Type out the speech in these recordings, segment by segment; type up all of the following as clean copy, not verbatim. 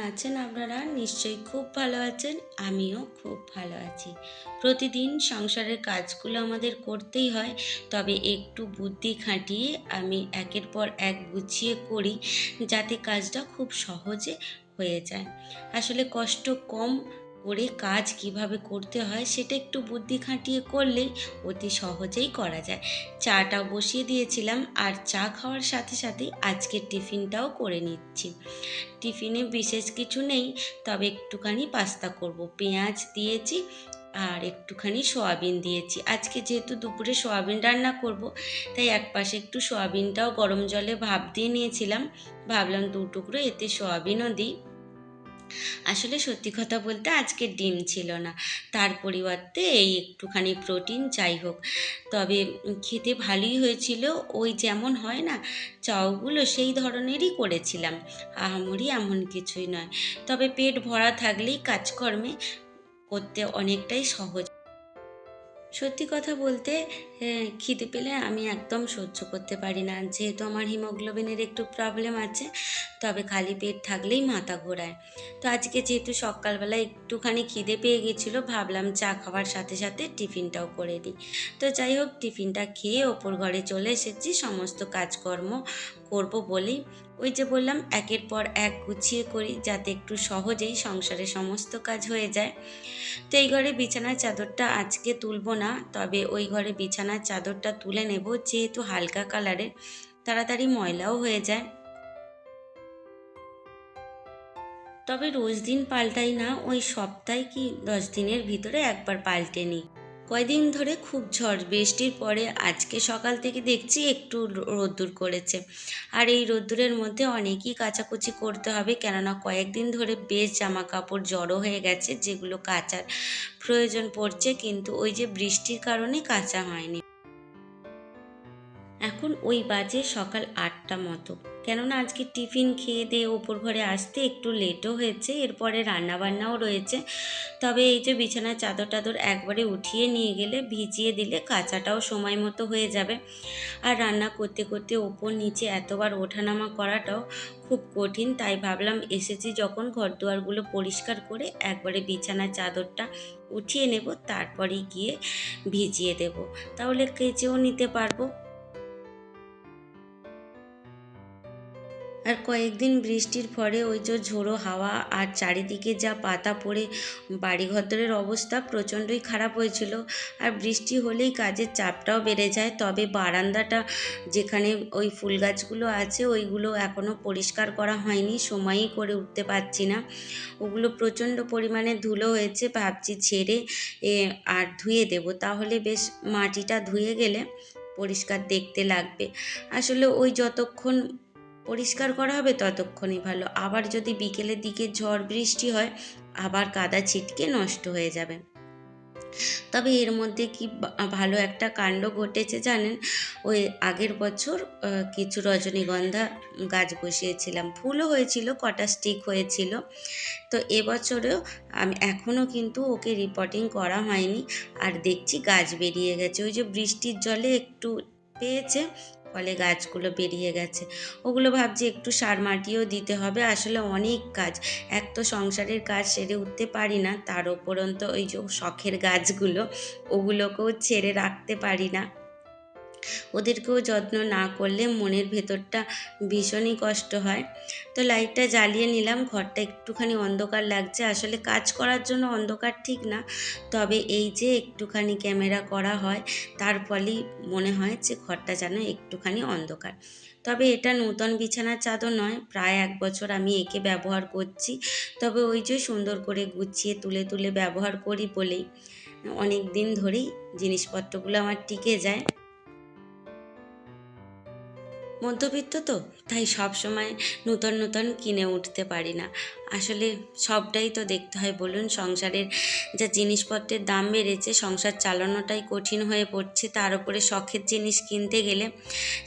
আছেন আপনারা? নিশ্চয়ই খুব ভালো আছেন। আমিও খুব ভালো আছি। প্রতিদিন সংসারের কাজগুলো আমাদের করতেই হয়, তবে একটু বুদ্ধি খাটিয়ে আমি একের পর এক গুছিয়ে করি, যাতে কাজটা খুব সহজে হয়ে যায়। আসলে কষ্ট কম করে কাজ কিভাবে করতে হয় সেটা একটু বুদ্ধি খাটিয়ে করলেই অতি সহজেই করা যায়। চাটা বসিয়ে দিয়েছিলাম, আর চা খাওয়ার সাথে সাথেই আজকের টিফিনটাও করে নিচ্ছি। টিফিনে বিশেষ কিছু নেই, তবে একটুখানি পাস্তা করব। পেঁয়াজ দিয়েছি আর একটুখানি সয়াবিন দিয়েছি। আজকে যেহেতু দুপুরে সয়াবিন রান্না করব, তাই একপাশে একটু সয়াবিনটাও গরম জলে ভাপ দিয়ে নিয়েছিলাম। ভাবলাম 2 টুকরো এতে সয়াবিনও দিই। আসলে সত্যি কথা বলতে আজকে ডিম ছিল না, তার পরিবর্তে এই একটুখানি প্রোটিন যাই হোক। তবে খেতে ভালোই হয়েছিল। ওই যেমন হয় না চাউগুলো, সেই ধরনেরই করেছিলাম। আহামরি এমন কিছুই নয়, তবে পেট ভরা থাকলেই কাজকর্মে করতে অনেকটাই সহজ। সত্যি কথা বলতে খিদে পেলে আমি একদম সহ্য করতে পারি না, যেহেতু আমার হিমোগ্লোবিনের একটু প্রবলেম আছে। তবে খালি পেট থাকলেই মাথা ঘোরায়। তো আজকে যেহেতু সকালবেলা একটুখানি খিদে পেয়ে গেছিলো, ভাবলাম চা খাওয়ার সাথে সাথে টিফিনটাও করে দিই। তো যাই হোক, টিফিনটা খেয়ে ওপর ঘরে চলে এসেছি সমস্ত কাজকর্ম করব বলেই। ওই যে বললাম, একের পর এক গুছিয়ে করি, যাতে একটু সহজেই সংসারের সমস্ত কাজ হয়ে যায়। তো এই ঘরে বিছানার চাদরটা আজকে তুলবো না, তবে ওই ঘরে বিছানার চাদরটা তুলে নেব, যেহেতু হালকা কালারের, তাড়াতাড়ি ময়লাও হয়ে যায়। তবে রোজ দিন পাল্টাই না, ওই সপ্তাহে কি 10 দিনের ভিতরে একবার পাল্টে নিই। কয়দিন ধরে খুব ঝড় বৃষ্টির পরে আজকে সকাল থেকে দেখছি একটু রোদ্দুর করেছে। আর এই রোদ্দুরের মধ্যে অনেকই কাচাকুচি করতে হবে, কেননা কয়েকদিন ধরে বেশ জামা কাপড় জড়ো হয়ে গেছে, যেগুলো কাচার প্রয়োজন পড়ছে, কিন্তু ওই যে বৃষ্টির কারণে কাচা হয়নি। এখন ওই বাজে সকাল 8টা মতো, কেননা আজকে টিফিন খেয়ে দিয়ে ওপর ঘরে আসতে একটু লেটও হয়েছে, এরপরে রান্নাবান্নাও রয়েছে। তবে এই যে বিছানার চাদর টাদর একবারে উঠিয়ে নিয়ে গেলে ভিজিয়ে দিলে কাচাটাও সময় মতো হয়ে যাবে। আর রান্না করতে করতে ওপর নিচে এতবার ওঠানামা করাটাও খুব কঠিন, তাই ভাবলাম এসেছি যখন ঘর দুয়ারগুলো পরিষ্কার করে একবারে বিছানার চাদরটা উঠিয়ে নেব, তারপরেই গিয়ে ভিজিয়ে দেব, তাহলে কেচেও নিতে পারবো। আর কয়েকদিন বৃষ্টির ফলে ওই যে ঝোড়ো হাওয়া আর চারিদিকে যা পাতা পড়ে বাড়িঘরের অবস্থা প্রচণ্ডই খারাপ হয়েছিল। আর বৃষ্টি হলেই কাজের চাপটাও বেড়ে যায়। তবে বারান্দাটা, যেখানে ওই ফুল গাছগুলো আছে, ওইগুলো এখনও পরিষ্কার করা হয়নি, সময়ই করে উঠতে পারছি না। ওগুলো প্রচণ্ড পরিমাণে ধুলো হয়েছে, ভাবছি ছেড়ে আর ধুয়ে দেব, তাহলে বেশ মাটিটা ধুয়ে গেলে পরিষ্কার দেখতে লাগবে। আসলে ওই যতক্ষণ পরিষ্কার করা হবে ততক্ষণই ভালো। আবার যদি বিকেলের দিকে ঝড় বৃষ্টি হয়, আবার কাদা ছিটকে নষ্ট হয়ে যাবে। তবে এর মধ্যে কি ভালো একটা কাণ্ড ঘটেছে জানেন? ওই আগের বছর কিছু রজনীগন্ধা গাছ বসিয়েছিলাম, ফুলও হয়েছিল, কটা স্টিক হয়েছিল। তো এবছরেও আমি এখনও কিন্তু ওকে রিপোর্টিং করা হয়নি, আর দেখছি গাছ বেরিয়ে গেছে। ওই যে বৃষ্টির জলে একটু পেয়েছে, ফলে গাছগুলো বেরিয়ে গেছে। ওগুলো ভাবছি একটু সার মাটিও দিতে হবে। আসলে অনেক কাজ, এক তো সংসারের কাজ সেরে উঠতে পারি না, তার উপরন্ত ওই যে শখের গাছগুলো, ওগুলোকেও ছেড়ে রাখতে পারি না। ওদেরকেও যত্ন না করলে মনের ভেতরটা ভীষণই কষ্ট হয়। তো লাইটটা জ্বালিয়ে নিলাম, ঘরটা একটুখানি অন্ধকার লাগছে। আসলে কাজ করার জন্য অন্ধকার ঠিক না, তবে এই যে একটুখানি ক্যামেরা করা হয়, তার ফলেই মনে হয় যে ঘরটা যেন একটুখানি অন্ধকার। তবে এটা নূতন বিছানার চাদর নয়, প্রায় 1 বছর আমি একে ব্যবহার করছি। তবে ওই যে সুন্দর করে গুছিয়ে তুলে তুলে ব্যবহার করি বলেই অনেক দিন ধরেই জিনিসপত্রগুলো আমার টিকে যায়। মধ্যবিত্ত তো, তাই সব সময় নূতন নূতন কিনে উঠতে পারি না। আসলে সবটাই তো দেখতে হয় বলুন, সংসারের যা জিনিসপত্রের দাম বেড়েছে, সংসার চালানোটাই কঠিন হয়ে পড়ছে, তার উপরে শখের জিনিস কিনতে গেলে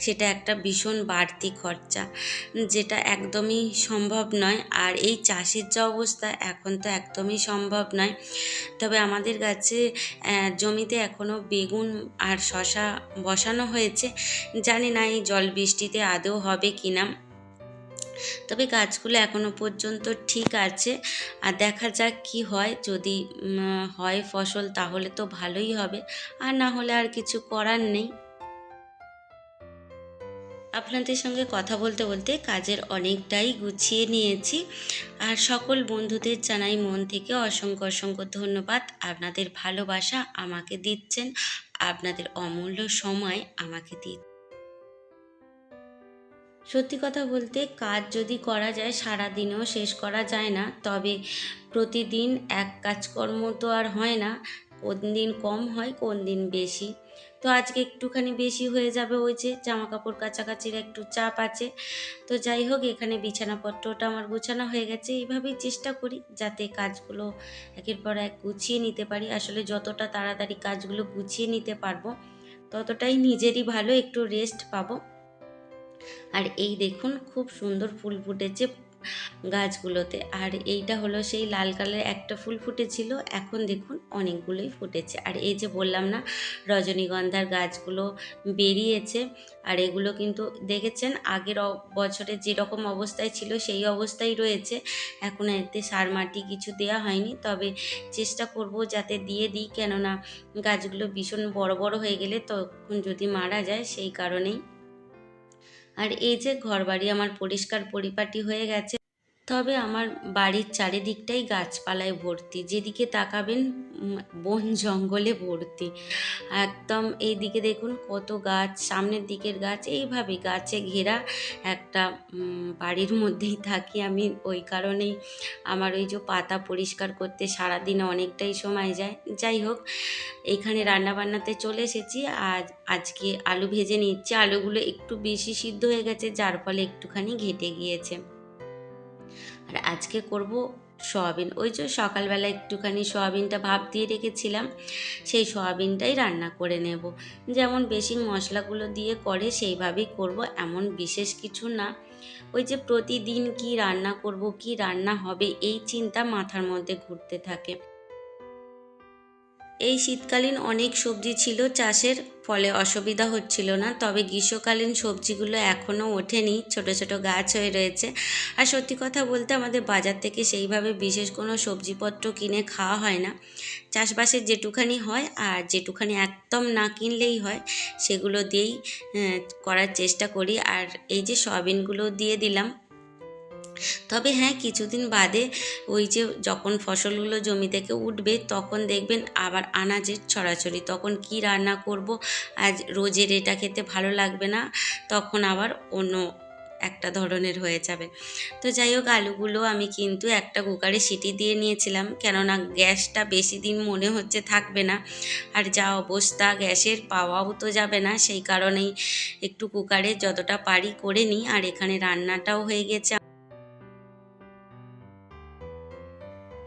সেটা একটা ভীষণ বাড়তি খরচা, যেটা একদমই সম্ভব নয়। আর এই চাষের যা অবস্থা, এখন তো একদমই সম্ভব নয়। তবে আমাদের গাছে জমিতে এখনও বেগুন আর শসা বসানো হয়েছে, জানি না এই জল বৃষ্টিতে আদৌ হবে কি না। তবে গাছগুলো এখনো পর্যন্ত ঠিক আছে। আর দেখা যাক কি হয়, যদি হয় ফসল তাহলে তো ভালোই হবে, আর না হলে আর কিছু করার নেই। আপনাদের সঙ্গে কথা বলতে বলতে কাজের অনেকটাই গুছিয়ে নিয়েছি। আর সকল বন্ধুদের জানাই মন থেকে অসংখ্য অসংখ্য ধন্যবাদ। আপনাদের ভালোবাসা আমাকে দিচ্ছেন, আপনাদের অমূল্য সময় আমাকে দিচ্ছেন। সত্যি কথা বলতে কাজ যদি করা যায় সারাদিনেও শেষ করা যায় না, তবে প্রতিদিন এক কাজকর্ম তো আর হয় না, কোন দিন কম হয় কোন দিন বেশি। তো আজকে একটুখানি বেশি হয়ে যাবে, ওই যে জামা কাপড় কাচাকাচির একটু চাপ আছে। তো যাই হোক, এখানে বিছানাপত্রটা আমার গোছানো হয়ে গেছে। এইভাবেই চেষ্টা করি যাতে কাজগুলো একের পর এক গুছিয়ে নিতে পারি। আসলে যতটা তাড়াতাড়ি কাজগুলো গুছিয়ে নিতে পারবো ততটাই নিজেরই ভালো, একটু রেস্ট পাবো। আর এই দেখুন খুব সুন্দর ফুল ফুটেছে গাছগুলোতে। আর এইটা হলো সেই লাল কালারের একটা ফুল ফুটেছিল, এখন দেখুন অনেকগুলোই ফুটেছে। আর এই যে বললাম না, রজনীগন্ধার গাছগুলো বেরিয়েছে। আর এগুলো কিন্তু দেখেছেন আগের বছরে যেরকম অবস্থায় ছিল সেই অবস্থায় রয়েছে। এখন এতে সার মাটি কিছু দেওয়া হয়নি, তবে চেষ্টা করব যাতে দিয়ে দিই, কেননা গাছগুলো ভীষণ বড় বড় হয়ে গেলে তখন যদি মারা যায়, সেই কারণেই। আর এই যে ঘরবাড়ি আমার পরিষ্কার পরিপাটি হয়ে গেছে, তবে আমার বাড়ির চারিদিকটাই গাছপালায় ভর্তি, যেদিকে তাকাবেন বন জঙ্গলে ভর্তি একদম। এইদিকে দেখুন কত গাছ, সামনের দিকের গাছ, এইভাবে গাছে ঘেরা একটা বাড়ির মধ্যেই থাকি আমি। ওই কারণেই আমার ওই যে পাতা পরিষ্কার করতে সারাদিনে অনেকটাই সময় যায়। যাই হোক, এইখানে রান্নাবান্নাতে চলে এসেছি। আজকে আলু ভেজে নিচ্ছি। আলুগুলো একটু বেশি সিদ্ধ হয়ে গেছে, যার ফলে একটুখানি ঘেটে গিয়েছে। আর আজকে করব সয়াবিন। ওই যে সকালবেলা একটুখানি সয়াবিনটা ভাপ দিয়ে রেখেছিলাম, সেই সয়াবিনটাই রান্না করে নেব। যেমন বেশি মশলাগুলো দিয়ে করে সেইভাবেই করব, এমন বিশেষ কিছু না। ওই যে প্রতিদিন কি রান্না করব, কি রান্না হবে, এই চিন্তা মাথার মধ্যে ঘুরতে থাকে। এই শীতকালীন অনেক সবজি ছিল চাষের, ফলে অসুবিধা হচ্ছিল না। তবে গ্রীষ্মকালীন সবজিগুলো এখনও ওঠেনি, ছোট ছোট গাছ হয়ে রয়েছে। আর সত্যি কথা বলতে আমাদের বাজার থেকে সেইভাবে বিশেষ কোনো সবজিপত্র কিনে খাওয়া হয় না। চাষবাসের যেটুখানি হয় আর যেটুখানি একদম না কিনলেই হয়, সেগুলো দিয়েই করার চেষ্টা করি। আর এই যে সয়াবিনগুলো দিয়ে দিলাম। তবে হ্যাঁ, কিছুদিন বাদে ওই যে যখন ফসলগুলো জমি থেকে উঠবে তখন দেখবেন আবার আনাজের ছড়াছড়ি, তখন কি রান্না করব, আজ রোজের এটা খেতে ভালো লাগবে না, তখন আবার অন্য একটা ধরনের হয়ে যাবে। তো যাই হোক, আলুগুলো আমি কিন্তু একটা কুকারে সিটি দিয়ে নিয়েছিলাম, কেননা গ্যাসটা বেশি দিন মনে হচ্ছে থাকবে না। আর যা অবস্থা গ্যাসের, পাওয়াও তো যাবে না, সেই কারণেই একটু কুকারে যতটা পারি করে নিই। আর এখানে রান্নাটাও হয়ে গেছে।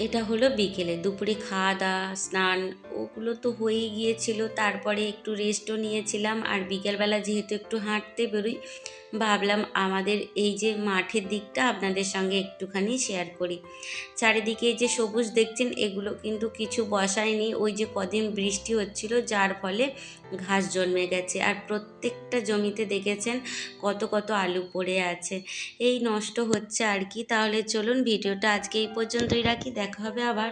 এটা হলো বিকেলে। দুপুরে খাওয়া দাওয়া স্নান ওগুলো তো হয়েই গিয়েছিল, তারপরে একটু রেস্টও নিয়েছিলাম। আর বিকেলবেলা যেহেতু একটু হাঁটতে বেরোই, ভাবলাম আমাদের এই যে মাঠের দিকটা আপনাদের সঙ্গে একটুখানি শেয়ার করি। চারিদিকে এই যে সবুজ দেখছেন, এগুলো কিন্তু কিছু বসায়নি, ওই যে কদিন বৃষ্টি হচ্ছিল যার ফলে ঘাস জন্মে গেছে। আর প্রত্যেকটা জমিতে দেখেছেন কত কত আলু পড়ে আছে, এই নষ্ট হচ্ছে আর কি। তাহলে চলুন ভিডিওটা আজকে এই পর্যন্তই রাখি, দেখা হবে আবার।